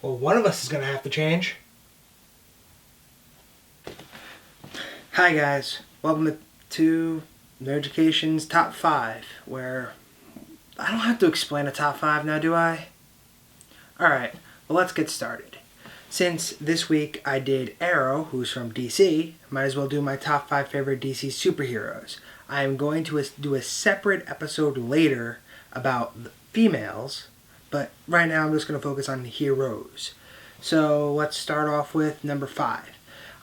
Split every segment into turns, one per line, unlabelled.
Well, one of us is going to have to change. Hi guys, welcome to Nerd Education's Top 5, where I don't have to explain a top 5 now, do I? Alright, well let's get started. Since this week I did Arrow, who's from DC, might as well do my top 5 favorite DC superheroes. I am going to do a separate episode later about the females, but right now I'm just going to focus on the heroes. So let's start off with number 5.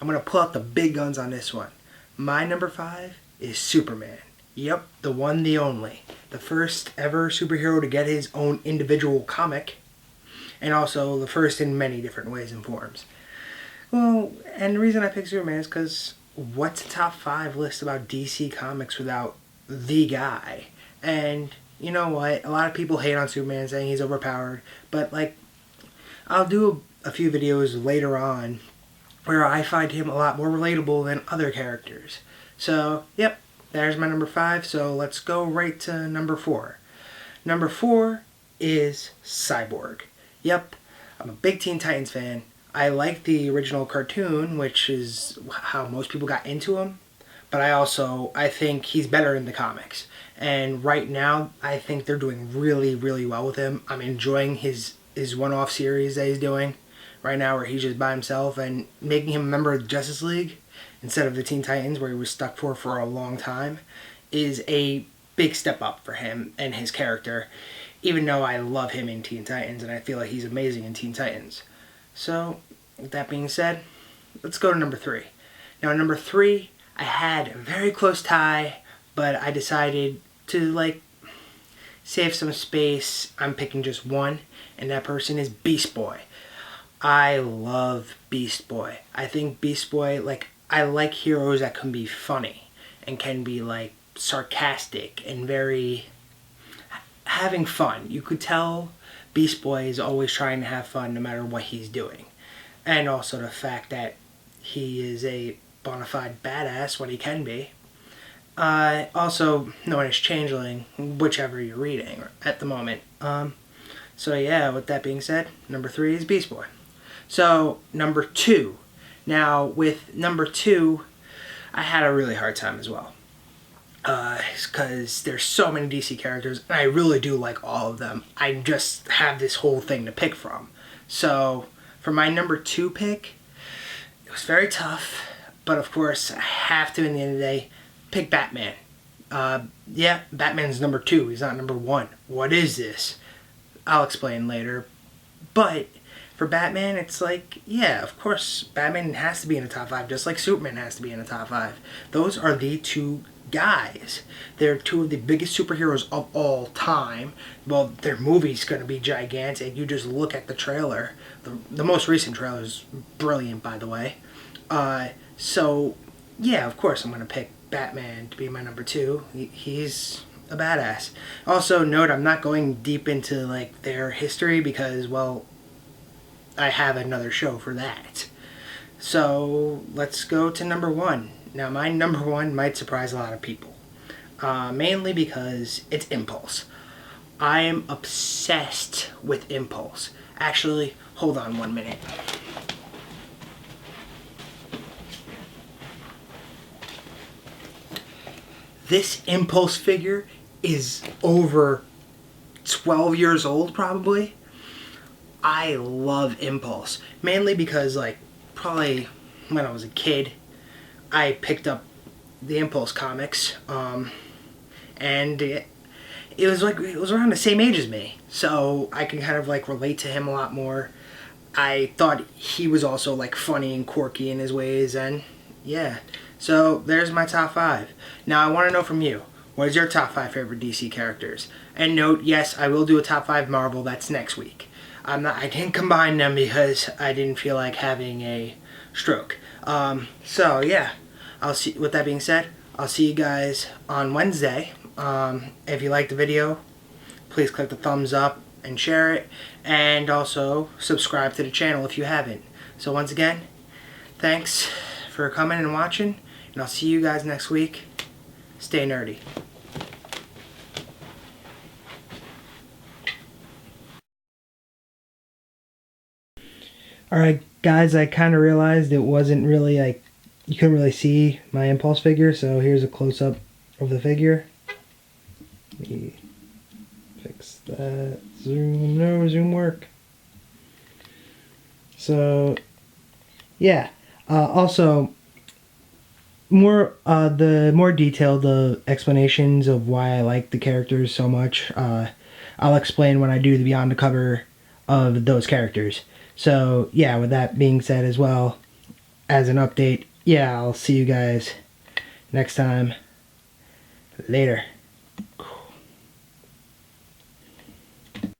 I'm going to pull out the big guns on this one. My number 5 is Superman. Yep, the one, the only. The first ever superhero to get his own individual comic, and also the first in many different ways and forms. Well, and the reason I picked Superman is because what's a top 5 list about DC Comics without the guy? And you know what? A lot of people hate on Superman, saying he's overpowered, but like, I'll do a few videos later on where I find him a lot more relatable than other characters. So, yep, there's my number 5. So let's go right to number 4. Number 4 is Cyborg. Yep, I'm a big Teen Titans fan. I like the original cartoon, which is how most people got into him. But I think he's better in the comics. And right now, I think they're doing really, really well with him. I'm enjoying his one-off series that he's doing right now, where he's just by himself, and making him a member of the Justice League instead of the Teen Titans, where he was stuck for a long time, is a big step up for him and his character, even though I love him in Teen Titans and I feel like he's amazing in Teen Titans. So, with that being said, let's go to number 3. Now, number 3, I had a very close tie, but I decided to, save some space. I'm picking just one, and that person is Beast Boy. I love Beast Boy. I think Beast Boy, I like heroes that can be funny and can be, sarcastic and very having fun. You could tell Beast Boy is always trying to have fun no matter what he's doing. And also the fact that he is a bona fide badass when he can be. Also known as Changeling, whichever you're reading at the moment. So yeah, with that being said, number 3 is Beast Boy. So, number 2. Now, with number 2, I had a really hard time as well. Because there's so many DC characters, and I really do like all of them. I just have this whole thing to pick from. So, for my number 2 pick, it was very tough, but of course, I have to, in the end of the day, pick Batman. Yeah, Batman's number 2. He's not number 1. What is this? I'll explain later. But for Batman, it's yeah, of course, Batman has to be in the top 5, just like Superman has to be in the top 5. Those are the two guys. They're two of the biggest superheroes of all time. Well, their movie's going to be gigantic. You just look at the trailer. The most recent trailer is brilliant, by the way. So, yeah, of course, I'm going to pick Batman to be my number 2. He's a badass. Also, note, I'm not going deep into, their history because, well, I have another show for that. So let's go to number 1. Now, my number 1 might surprise a lot of people. Mainly because it's Impulse. I am obsessed with Impulse. Actually, hold on 1 minute. This Impulse figure is over 12 years old, probably. I love Impulse, mainly because, probably when I was a kid, I picked up the Impulse comics, and it was around the same age as me, so I can kind of relate to him a lot more. I thought he was also funny and quirky in his ways, and yeah. So there's my top 5. Now I want to know from you, what is your top 5 favorite DC characters? And note, yes, I will do a top 5 Marvel. That's next week. I didn't combine them because I didn't feel like having a stroke. So yeah, with that being said, I'll see you guys on Wednesday. If you liked the video, please click the thumbs up and share it, and also subscribe to the channel if you haven't. So once again, thanks for coming and watching, and I'll see you guys next week. Stay nerdy. Alright guys, I kind of realized it wasn't really like, you couldn't really see my impulse figure, so here's a close-up of the figure. Let me fix that. Zoom, no, zoom work. So, yeah. Also, the more detailed explanations of why I like the characters so much, I'll explain when I do the Beyond the Cover of those characters. So, yeah, with that being said as well, as an update, yeah, I'll see you guys next time. Later.